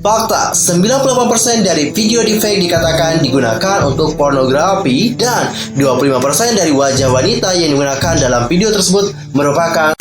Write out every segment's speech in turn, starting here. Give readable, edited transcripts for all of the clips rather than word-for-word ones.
Fakta, 98% dari video deepfake dikatakan digunakan untuk pornografi dan 25% dari wajah wanita yang digunakan dalam video tersebut merupakan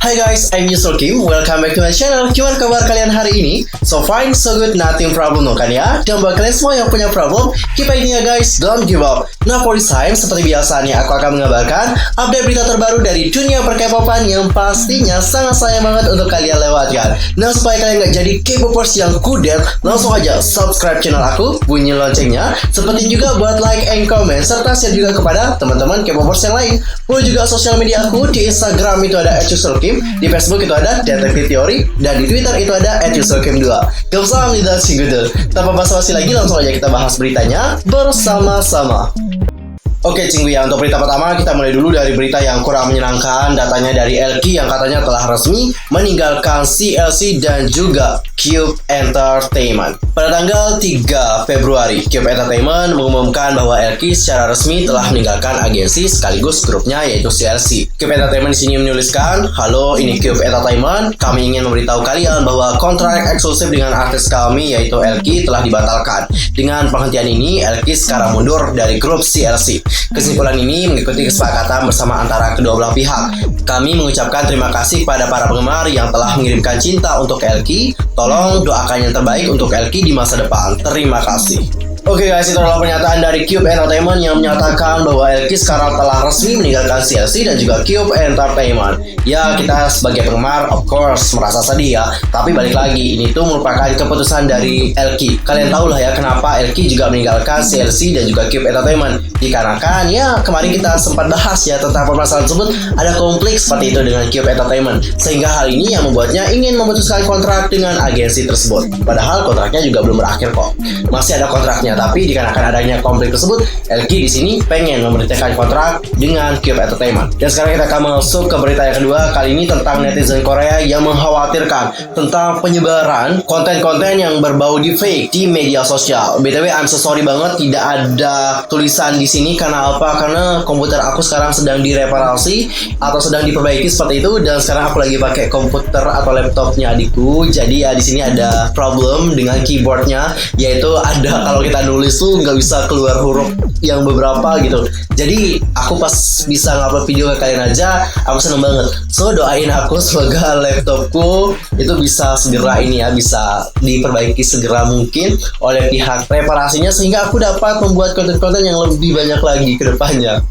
Hai guys, I'm Yusuf Kim. Welcome back to my channel. Gimana kabar kalian hari ini? So fine, so good, nothing problem no kan ya? Dan buat kalian semua yang punya problem, keep fighting ya guys, don't give up. Nah, for this time, seperti biasanya aku akan mengabarkan update berita terbaru dari dunia per-K-popan yang pastinya sangat sayang banget untuk kalian lewatkan. Nah, supaya kalian nggak jadi K-popers yang kudet, langsung aja subscribe channel aku, bunyi loncengnya, seperti juga buat like and comment, serta share juga kepada teman-teman K-popers yang lain. Follow juga sosial media aku, di Instagram itu ada @yusulkim, di Facebook itu ada Detektif Teori, dan di Twitter itu ada @yusulkim2. Gak usah lidah singgutul. Tanpa basa-basi lagi, langsung aja kita bahas beritanya bersama-sama. Oke Cinggu ya, untuk berita pertama kita mulai dulu dari berita yang kurang menyenangkan. Datanya dari Elky yang katanya telah resmi meninggalkan CLC dan juga Cube Entertainment. Pada tanggal 3 Februari, Cube Entertainment mengumumkan bahwa Elky secara resmi telah meninggalkan agensi sekaligus grupnya yaitu CLC. Cube Entertainment di sini menuliskan, "Halo, ini Cube Entertainment. Kami ingin memberitahu kalian bahwa kontrak eksklusif dengan artis kami yaitu Elky telah dibatalkan. Dengan penghentian ini, Elky sekarang mundur dari grup CLC. Kesimpulan ini mengikuti kesepakatan bersama antara kedua belah pihak. Kami mengucapkan terima kasih kepada para penggemar yang telah mengirimkan cinta untuk Elky. Tolong doakan yang terbaik untuk Elky di masa depan. Terima kasih." Oke guys, itu adalah pernyataan dari Cube Entertainment yang menyatakan bahwa Elky sekarang telah resmi meninggalkan CLC dan juga Cube Entertainment. Ya, kita sebagai penggemar of course merasa sedih ya. Tapi balik lagi, ini tuh merupakan keputusan dari Elky. Kalian tahu lah ya kenapa Elky juga meninggalkan CLC dan juga Cube Entertainment. Dikarenakan ya kemarin kita sempat bahas ya tentang permasalahan tersebut, ada konflik seperti itu dengan Cube Entertainment. Sehingga hal ini yang membuatnya ingin memutuskan kontrak dengan agensi tersebut. Padahal kontraknya juga belum berakhir kok. Masih ada kontraknya. Tapi dikarenakan adanya konflik tersebut, Elky di sini pengen memberhentikan kontrak dengan Cube Entertainment. Dan sekarang kita akan masuk ke berita yang kedua, kali ini tentang netizen Korea yang mengkhawatirkan tentang penyebaran konten-konten yang berbau deepfake di media sosial. BTW, I'm so sorry banget tidak ada tulisan di sini karena apa? Karena komputer aku sekarang sedang direparasi atau sedang diperbaiki seperti itu, dan sekarang aku lagi pakai komputer atau laptopnya adikku. Jadi ya di sini ada problem dengan keyboardnya, yaitu ada kalau kita nulis tuh nggak bisa keluar huruf yang beberapa gitu. Jadi aku pas bisa ngupload video ke kalian aja, aku seneng banget. So doain aku semoga laptopku itu bisa segera ini ya, bisa diperbaiki segera mungkin oleh pihak reparasinya sehingga aku dapat membuat konten-konten yang lebih banyak lagi ke depannya.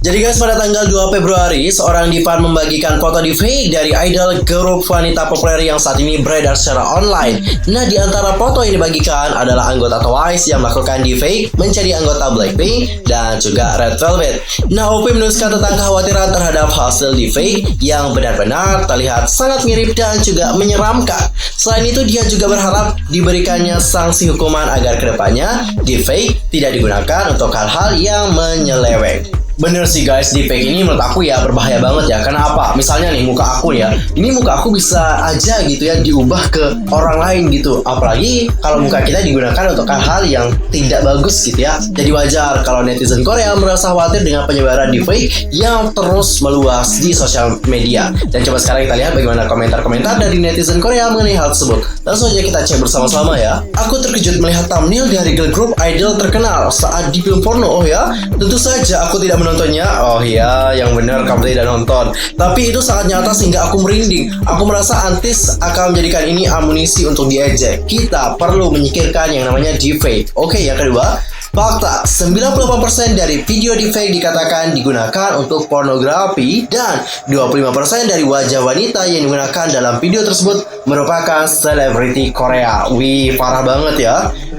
Jadi guys, pada tanggal 2 Februari, seorang divan membagikan foto deepfake dari idol grup wanita populer yang saat ini beredar secara online. Nah, di antara foto yang dibagikan adalah anggota Twice yang melakukan deepfake menjadi anggota Blackpink dan juga Red Velvet. Nah, OP menuliskan tentang kekhawatiran terhadap hasil deepfake yang benar-benar terlihat sangat mirip dan juga menyeramkan. Selain itu, dia juga berharap diberikannya sanksi hukuman agar kedepannya deepfake tidak digunakan untuk hal-hal yang menyeleweng. Bener sih guys, deepfake ini menurut aku ya berbahaya banget ya. Karena apa? Misalnya nih muka aku ya, ini muka aku bisa aja gitu ya diubah ke orang lain gitu. Apalagi kalau muka kita digunakan untuk hal-hal yang tidak bagus gitu ya. Jadi wajar kalau netizen Korea merasa khawatir dengan penyebaran deepfake yang terus meluas di sosial media. Dan coba sekarang kita lihat bagaimana komentar-komentar dari netizen Korea mengenai hal tersebut. Langsung aja kita cek bersama-sama ya. Aku terkejut melihat thumbnail dari girl group idol terkenal saat di film porno. Oh ya, tentu saja aku tidak menontonnya. Oh iya, yang benar kamu tidak nonton. Tapi itu sangat nyata sehingga aku merinding. Aku merasa antis akan menjadikan ini amunisi untuk diejek. Kita perlu menyingkirkan yang namanya deepfake. Oke, yang kedua, fakta, 98% dari video deepfake dikatakan digunakan untuk pornografi dan 25% dari wajah wanita yang digunakan dalam video tersebut merupakan selebriti Korea. Wih, parah banget ya.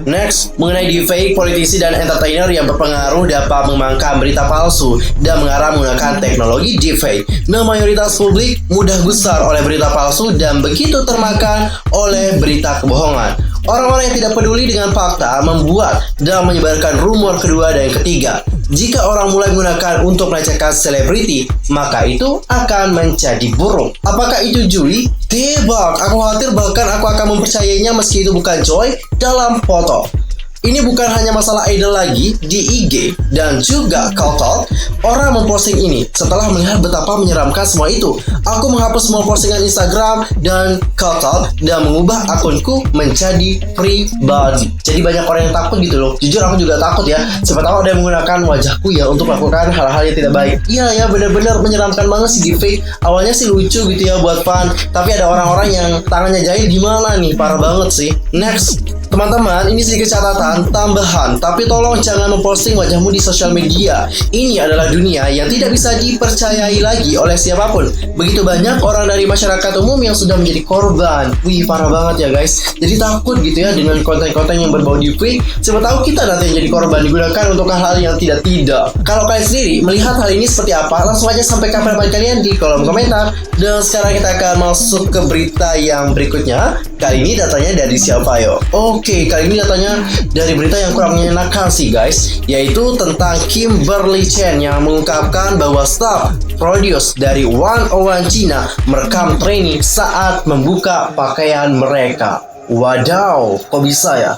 Next, mengenai deepfake, politisi dan entertainer yang berpengaruh dapat mengembangkan berita palsu dan mengarah menggunakan teknologi deepfake. Nah, mayoritas publik mudah gusar oleh berita palsu dan begitu termakan oleh berita kebohongan. Orang-orang yang tidak peduli dengan fakta membuat dan menyebarkan rumor kedua dan ketiga. Jika orang mulai menggunakan untuk melecehkan selebriti, maka itu akan menjadi buruk. Apakah itu Jui? Tebak, aku khawatir bahkan aku akan mempercayainya meski itu bukan Joy dalam foto. Ini bukan hanya masalah idol lagi, di IG dan juga KakaoTalk, orang memposting ini setelah melihat betapa menyeramkan semua itu. Aku menghapus semua postingan Instagram dan KakaoTalk dan mengubah akunku menjadi pribadi. Jadi banyak orang yang takut gitu loh. Jujur aku juga takut ya. Siapa tahu ada yang menggunakan wajahku ya untuk melakukan hal-hal yang tidak baik. Iya ya, benar-benar menyeramkan banget sih deepfake. Awalnya sih lucu gitu ya buat fun, tapi ada orang-orang yang tangannya jahit gimana nih, parah banget sih. Next, teman-teman, ini sedikit catatan tambahan, tapi tolong jangan memposting wajahmu di sosial media. Ini adalah dunia yang tidak bisa dipercayai lagi oleh siapapun. Begitu banyak orang dari masyarakat umum yang sudah menjadi korban. Wih, parah banget ya guys. Jadi takut gitu ya dengan konten-konten yang berbau deepfake. Siapa tahu kita nanti yang jadi korban digunakan untuk hal-hal yang tidak. Kalau kalian sendiri melihat hal ini seperti apa, langsung aja sampaikan pendapat kalian di kolom komentar. Dan sekarang kita akan masuk ke berita yang berikutnya. Kali ini datanya dari siapa yo? Oke, kali ini datanya dari berita yang kurang menyenangkan sih guys, yaitu tentang Kimberly Chen yang mengungkapkan bahwa staff produce dari 101 China merekam trainee saat membuka pakaian mereka. Wadaw, kok bisa ya?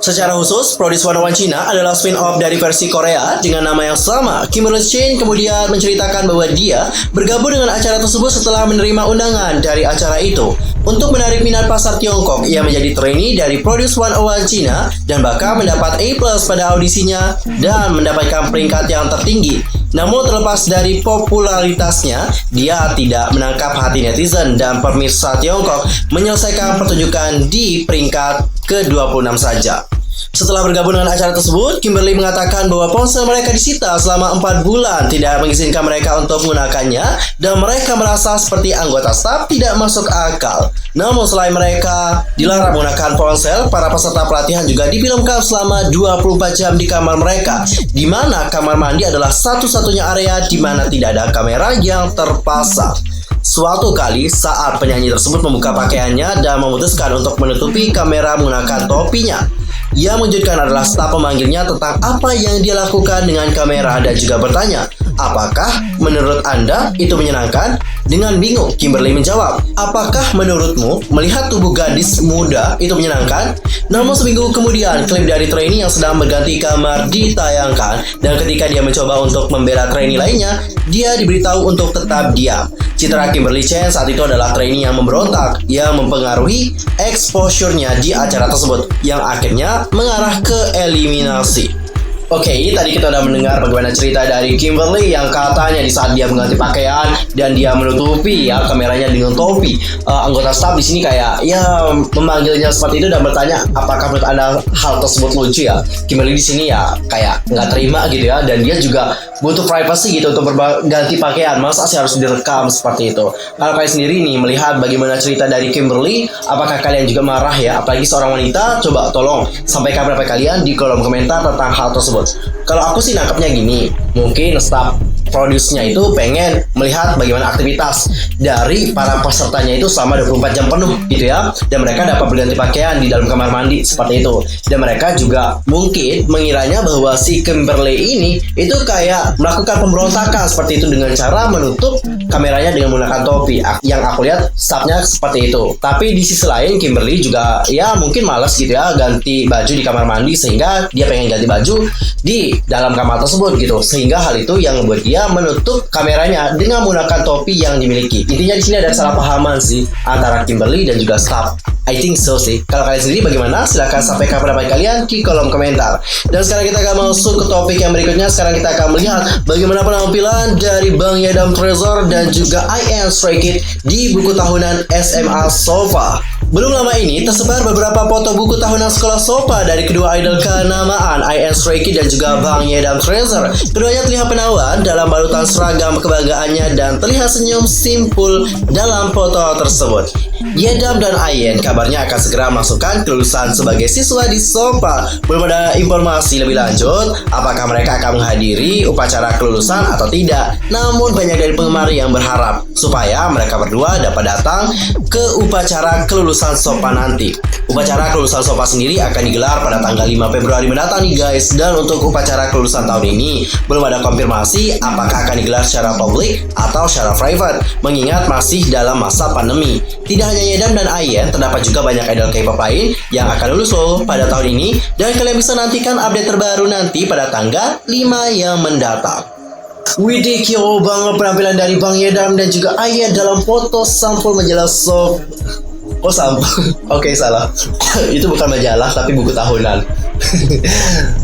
Secara khusus, Produce 101 China adalah spin-off dari versi Korea dengan nama yang sama. Kimberly Chen kemudian menceritakan bahwa dia bergabung dengan acara tersebut setelah menerima undangan dari acara itu. Untuk menarik minat pasar Tiongkok, ia menjadi trainee dari Produce 101 China dan bahkan mendapat A+ pada audisinya dan mendapatkan peringkat yang tertinggi. Namun terlepas dari popularitasnya, dia tidak menangkap hati netizen dan pemirsa Tiongkok menyelesaikan pertunjukan di peringkat ke-26 saja. Setelah bergabung dengan acara tersebut, Kimberly mengatakan bahwa ponsel mereka disita selama 4 bulan, tidak mengizinkan mereka untuk menggunakannya, dan mereka merasa seperti anggota staf tidak masuk akal. Namun selain mereka dilarang menggunakan ponsel, para peserta pelatihan juga difilmkan selama 24 jam di kamar mereka, di mana kamar mandi adalah satu-satunya area di mana tidak ada kamera yang terpasang. Suatu kali saat penyanyi tersebut membuka pakaiannya dan memutuskan untuk menutupi kamera menggunakan topinya, yang mengejutkan adalah staf memanggilnya tentang apa yang dia lakukan dengan kamera dan juga bertanya, apakah menurut Anda itu menyenangkan? Dengan bingung, Kimberly menjawab, apakah menurutmu melihat tubuh gadis muda itu menyenangkan? Namun seminggu kemudian, klip dari trainee yang sedang berganti kamar ditayangkan, dan ketika dia mencoba untuk membela trainee lainnya, dia diberitahu untuk tetap diam. Citra Kimberly Chen saat itu adalah trainee yang memberontak, yang mempengaruhi exposure-nya di acara tersebut, yang akhirnya mengarah ke eliminasi. Oke, ini tadi kita udah mendengar bagaimana cerita dari Kimberly yang katanya di saat dia mengganti pakaian dan dia menutupi ya kameranya dengan topi. Anggota staf di sini kayak ya memanggilnya seperti itu dan bertanya apakah menurut Anda hal tersebut lucu ya. Kimberly di sini ya kayak nggak terima gitu ya, dan dia juga butuh privacy gitu untuk berganti pakaian. Masa sih harus direkam seperti itu? Kalau kalian sendiri nih melihat bagaimana cerita dari Kimberly, apakah kalian juga marah ya? Apalagi seorang wanita, coba tolong sampaikan pendapat kalian di kolom komentar tentang hal tersebut. Kalau aku sih nangkepnya gini, mungkin staff produce-nya itu pengen melihat bagaimana aktivitas dari para pesertanya itu selama 24 jam penuh gitu ya, dan mereka dapat berganti pakaian di dalam kamar mandi seperti itu. Dan mereka juga mungkin mengiranya bahwa si Kimberly ini itu kayak melakukan pemberontakan seperti itu dengan cara menutup kameranya dengan menggunakan topi. Yang aku lihat staffnya seperti itu. Tapi di sisi lain Kimberly juga ya mungkin malas gitu ya ganti baju di kamar mandi, sehingga dia pengen ganti baju di dalam kamar tersebut gitu, sehingga hal itu yang membuat dia menutup kameranya dengan menggunakan topi yang dimiliki. Intinya di sini ada kesalahpahaman sih antara Kimberly dan juga staff. I think so sih. Kalau kalian sendiri bagaimana? Silahkan sampaikan pendapat kalian di kolom komentar. Dan sekarang kita akan masuk ke topik yang berikutnya. Sekarang kita akan melihat bagaimana penampilan dari Bang Yedam Treasure dan juga IN Stray Kids di buku tahunan SMA SOPA. Belum lama ini tersebar beberapa foto buku tahunan sekolah SOPA dari kedua idol kenamaan IN Stray Kids dan juga Bang Yedam Treasure. Keduanya terlihat penawan dalam balutan seragam kebanggaannya dan terlihat senyum simpul dalam foto tersebut. Yedam dan IN kabarnya akan segera masukkan kelulusan sebagai siswa di SOPA. Belum ada informasi lebih lanjut apakah mereka akan menghadiri upacara kelulusan atau tidak. Namun banyak dari penggemar yang berharap supaya mereka berdua dapat datang ke upacara kelulusan kelulusan SOPA nanti. Upacara kelulusan SOPA sendiri akan digelar pada tanggal 5 Februari mendatang nih guys. Dan untuk upacara kelulusan tahun ini belum ada konfirmasi apakah akan digelar secara publik atau secara private, mengingat masih dalam masa pandemi. Tidak hanya Yedam dan Ayen, terdapat juga banyak idol K-pop lain yang akan lulus loh pada tahun ini. Dan kalian bisa nantikan update terbaru nanti pada tanggal 5 yang mendatang. Widih, kyo banget penampilan dari Bang Yedam dan juga Ayen dalam foto sampul majalah Soap. Oh sampul, oke salah. Itu bukan majalah tapi buku tahunan.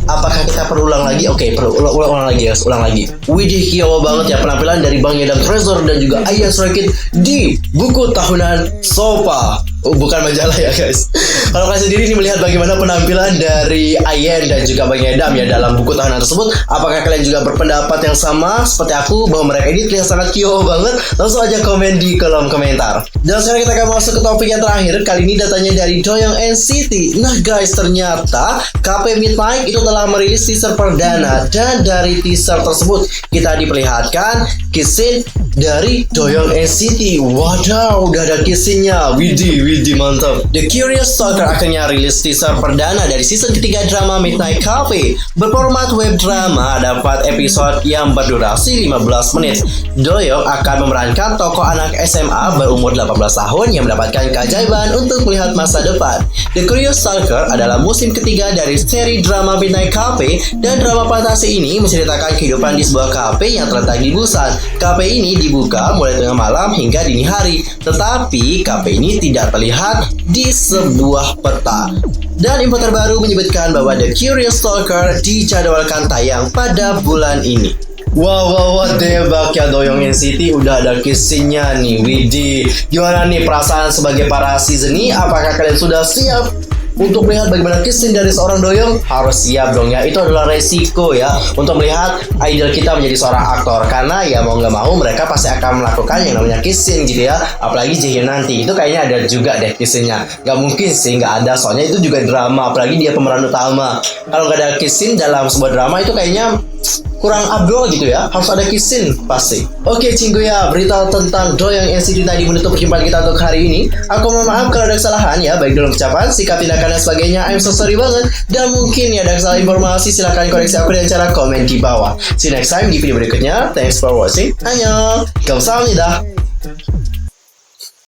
Apakah kita perlu ulang lagi? Oke, perlu ulang lagi guys, ulang lagi. Widih, kyo banget ya penampilan dari Bang Yedam Treasure dan juga Ayen Stray Kids di buku tahunan Sopa. Oh, bukan majalah ya guys. Kalau kalian sendiri ini melihat bagaimana penampilan dari Ayen dan juga Bang Yedam ya dalam buku tahunan tersebut, apakah kalian juga berpendapat yang sama seperti aku bahwa mereka ini terlihat sangat kyo banget? Langsung aja komen di kolom komentar. Dan sekarang kita akan masuk ke topik yang terakhir. Kali ini datanya dari Doyoung NCT. Nah guys, ternyata KP Midnight itu telah merilis teaser perdana, dan dari teaser tersebut kita diperlihatkan kiss scene dari Doyoung NCT. Wadaw, udah ada kiss scene-nya. Widih, mantap. The Curious Stalker akhirnya rilis teaser perdana dari season ketiga drama Midnight Cafe. Berformat web drama, dapat episode yang berdurasi 15 menit. Doyoung akan memerankan tokoh anak SMA berumur 18 tahun yang mendapatkan keajaiban untuk melihat masa depan. The Curious Stalker adalah musim ketiga dari seri drama Midnight Cafe, dan drama fantasi ini menceritakan kehidupan di sebuah kafe yang terletak di Busan. Kafe ini dibuka mulai tengah malam hingga dini hari, tetapi kafe ini tidak terlihat di sebuah peta. Dan info terbaru menyebutkan bahwa The Curious Stalker dijadwalkan tayang pada bulan ini. Wow, debak ya Doyoung NCT udah ada kiss scene-nya nih. Widih, gimana nih perasaan sebagai para seasonee? Apakah kalian sudah siap untuk melihat bagaimana kiss scene dari seorang Doyoung? Harus siap dong ya, itu adalah resiko ya untuk melihat idol kita menjadi seorang aktor. Karena ya mau nggak mau mereka pasti akan melakukan yang namanya kiss scene gitu ya. Apalagi Jaehyun nanti, itu kayaknya ada juga deh kiss scene-nya. Gak mungkin sih nggak ada, soalnya itu juga drama, apalagi dia pemeran utama. Kalau nggak ada kiss scene dalam sebuah drama itu kayaknya kurang abdol gitu ya, harus ada kiss scene pasti. Oke cinggu ya, berita tentang Doyoung NCT tadi menutup perjumpaan kita untuk hari ini. Aku mohon maaf kalau ada kesalahan ya, baik dalam ucapan, sikap, tindakan dan sebagainya. I'm so sorry banget. Dan mungkin ya ada kesalahan informasi, silahkan koreksi aku dengan cara komen di bawah. See you next time di video berikutnya. Thanks for watching. Annyeong, 감사합니다.